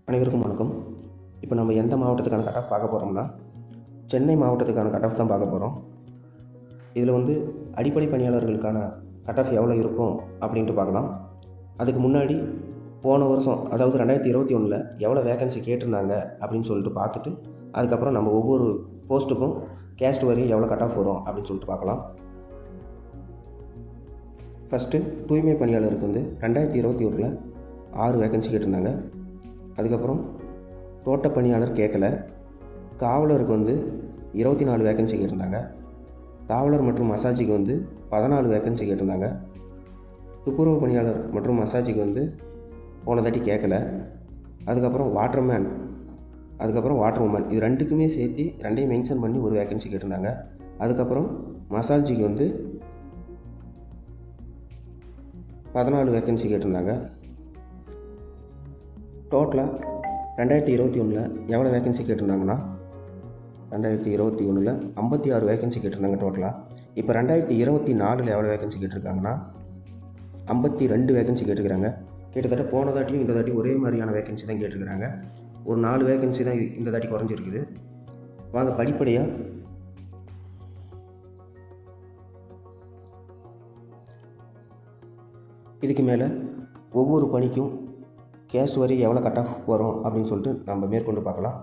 அனைவருக்கும் வணக்கம். இப்போ நம்ம எந்த மாவட்டத்துக்கான கட் ஆஃப் பார்க்க போகிறோம்னா, சென்னை மாவட்டத்துக்கான கட் ஆஃப் தான் பார்க்க போகிறோம். இதில் அடிப்படை பணியாளர்களுக்கான கட் ஆஃப் எவ்வளோ இருக்கும் அப்படின்ட்டு பார்க்கலாம். அதுக்கு முன்னாடி போன வருஷம், அதாவது 2021 எவ்வளோ வேக்கன்சி கேட்டிருந்தாங்க அப்படின்னு சொல்லிட்டு பார்த்துட்டு, அதுக்கப்புறம் நம்ம ஒவ்வொரு போஸ்ட்டுக்கும் கேஸ்ட் வரி எவ்வளோ கட் ஆஃப் வரும் அப்படின்னு சொல்லிட்டு பார்க்கலாம். ஃபஸ்ட்டு தூய்மை பணியாளருக்கு 2021 6 வேக்கன்சி கேட்டிருந்தாங்க. அதுக்கப்புறம் தோட்ட பணியாளர் கேட்கல. காவலருக்கு 24 வேக்கன்சி கேட்டிருந்தாங்க. காவலர் மற்றும் மசாஜிக்கு 14 வேக்கன்சி கேட்டிருந்தாங்க. துப்புரவு பணியாளர் மற்றும் மசாஜிக்கு போன தாட்டி கேட்கல. அதுக்கப்புறம் வாட்டர்மேன், அதுக்கப்புறம் வாட்டர் உமன், இது ரெண்டுக்குமே சேர்த்து ரெண்டையும் மென்ஷன் பண்ணி ஒரு வேக்கன்சி கேட்டிருந்தாங்க. அதுக்கப்புறம் மசாஜிக்கு 14 வேக்கன்சி கேட்டிருந்தாங்க. டோட்டலாக 2021 எவ்வளோ வேக்கன்சி கேட்டிருந்தாங்கன்னா, 2021 56 வேக்கன்சி கேட்டிருந்தாங்க டோட்டலாக. இப்போ 2024 எவ்வளோ வேக்கன்சி கேட்டிருக்காங்கன்னா 52 வேக்கன்சி கேட்டுக்கிறாங்க. கிட்டத்தட்ட போன தாட்டியும் இந்த தாட்டி ஒரே மாதிரியான வேக்கன்சி தான் கேட்டிருக்கிறாங்க. ஒரு 4 வேக்கன்சி தான் இந்த தாட்டி குறைஞ்சிருக்குது. வாங்க படிப்படியாக இதுக்கு மேலே ஒவ்வொரு பணிக்கும் கேஸ்ட் வரி எவ்வளோ கட் ஆஃப் வரும் அப்படின்னு சொல்லிட்டு நம்ம மேற்கொண்டு பார்க்கலாம்.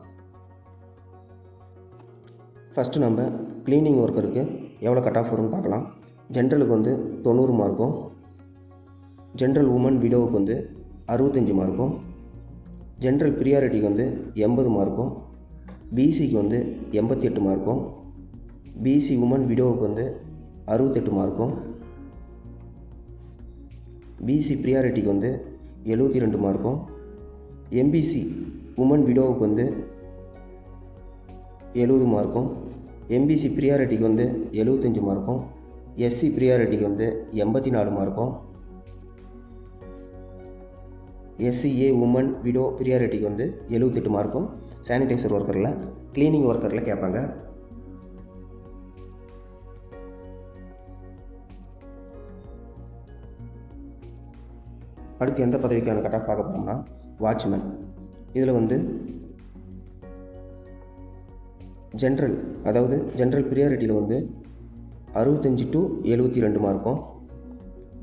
ஃபஸ்ட்டு நம்ம க்ளீனிங் ஒர்க்கருக்கு எவ்வளோ கட் ஆஃப் வரும்னு பார்க்கலாம். ஜென்ரலுக்கு 90 மார்க்கும், ஜென்ரல் உமன் விடோவுக்கு 65 மார்க்கும், ஜென்ரல் ப்ரியாரிட்டிக்கு 80 மார்க்கும், பிசிக்கு 88 மார்க்கும், பிசி உமன் விடோவுக்கு 68 மார்க்கும், பிசி ப்ரியாரிட்டிக்கு 72 மார்க்கும், எம்பிசி உமன் விடோவுக்கு 70 மார்க்கும், எம்பிசி ப்ரியாரிட்டிக்கு 75 மார்க்கும், எஸ்சி ப்ரியாரிட்டிக்கு 84 மார்க்கும், எஸ்சிஏ உமன் விடோ ப்ரியாரிட்டிக்கு 78 மார்க்கும் சானிடைசர் ஒர்க்கரில், க்ளீனிங் ஒர்க்கரில் கேட்பாங்க. அடுத்து எந்த பதவிக்கான கட் ஆஃப் பார்க்க போகிறோம்னா வாட்ச்மேன். இதில் ஜென்ரல், அதாவது ஜென்ரல் ப்ரியாரிட்டியில் 65 to 72 மார்க்கும்,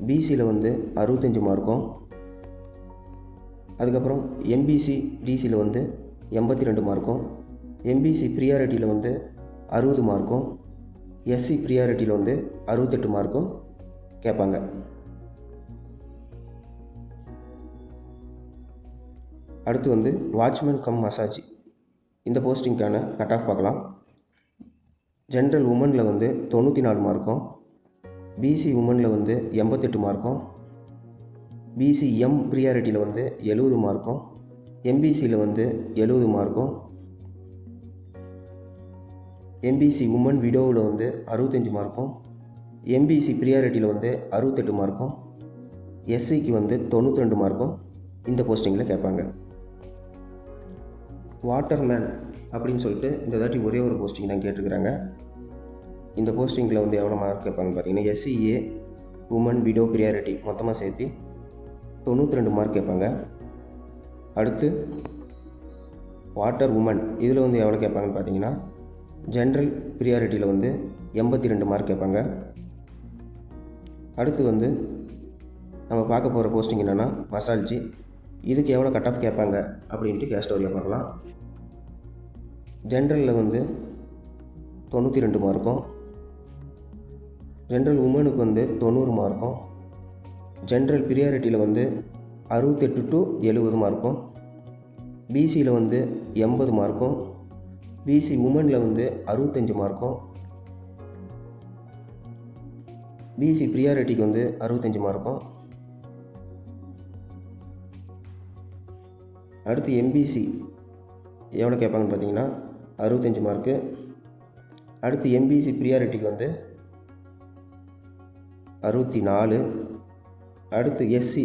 பிசியில் 65 மார்க்கும், அதுக்கப்புறம் எம்பிசி டிசியில் 82 மார்க்கும், எம்பிசி ப்ரியாரிட்டியில் 60 மார்க்கும், எஸ்சி ப்ரியாரிட்டியில் 68 மார்க்கும் கேட்பாங்க. அடுத்து வாட்ச்மேன் கம் மசாஜ், இந்த போஸ்டிங்க்கான கட் ஆஃப் பார்க்கலாம். ஜென்ரல் உமனில் 94 மார்க்கும், பிசி உமனில் 88 மார்க்கும், பிசி எம் ப்ரியாரிட்டியில் 70 மார்க்கும், எம்பிசியில் 70 மார்க்கும், எம்பிசி உமன் விடோவில் 65 மார்க்கும், எம்பிசி ப்ரியாரிட்டியில் 68 மார்க்கும், எஸ்சிக்கு 92 மார்க்கும் இந்த போஸ்டிங்கில் கேட்பாங்க. வாட்டர்மேன் அப்படின்னு சொல்லிட்டு இந்த தாட்டி ஒரே ஒரு போஸ்டிங் தான் கேட்டிருக்கிறாங்க. இந்த போஸ்டிங்கில் எவ்வளோ மார்க் கேட்பாங்க பார்த்தீங்கன்னா, எஸ்சிஏ உமன் விடோ ப்ரியாரிட்டி மொத்தமாக சேர்த்து 92 மார்க் கேட்பாங்க. அடுத்து வாட்டர் உமன், இதில் எவ்வளோ கேட்பாங்கன்னு பார்த்தீங்கன்னா, ஜென்ரல் ப்ரியாரிட்டியில் 82 மார்க் கேட்பாங்க. அடுத்து நம்ம பார்க்க போகிற போஸ்டிங் என்னென்னா மசாஜி, இதுக்கு எவ்வளோ கட் ஆஃப் கேட்பாங்க அப்படின்ட்டு கேஸ்ட் வரியாக பார்க்கலாம். ஜென்ரலில் 92 மார்க்கும், ஜென்ரல் உமனுக்கு 90 மார்க்கும், ஜென்ரல் ப்ரியாரிட்டியில் 68 to 70 மார்க்கும், பிசியில் 80 மார்க்கும், பிசி உமனில் 65 மார்க்கும், பிசி ப்ரியாரிட்டிக்கு 65 மார்க்கும். அடுத்து எம்பிசி எவ்வளோ கேட்பாங்கன்னு பார்த்தீங்கன்னா 65 மார்க்கு. அடுத்து எம்பிசி ப்ரியாரிட்டிக்கு 64. அடுத்து எஸ்சி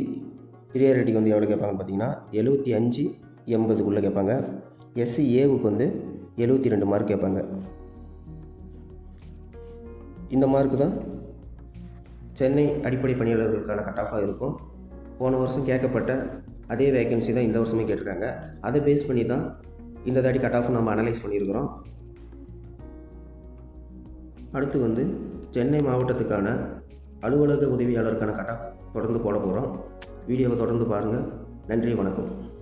ப்ரியாரிட்டிக்கு எவ்வளோ கேட்பாங்கன்னு பார்த்தீங்கன்னா 75 80 கேட்பாங்க. எஸ்சி ஏவுக்கு 72 மார்க் கேட்பாங்க. இந்த மார்க்கு தான் சென்னை அடிப்படை பணியாளர்களுக்கான கட் ஆஃபாக இருக்கும். போன வருஷம் கேட்கப்பட்ட அதே வேகன்சி தான் இந்த வருஷமே கேட்டிருக்காங்க. அதை பேஸ் பண்ணி தான் இந்த தாட்டி கட் ஆஃப் நம்ம அனலைஸ் பண்ணியிருக்கிறோம். அடுத்து வந்து சென்னை மாவட்டத்துக்கான அலுவலக உதவியாளருக்கான கட் ஆஃப் தொடர்ந்து போட போகிறோம். வீடியோவை தொடர்ந்து பாருங்கள். நன்றி, வணக்கம்.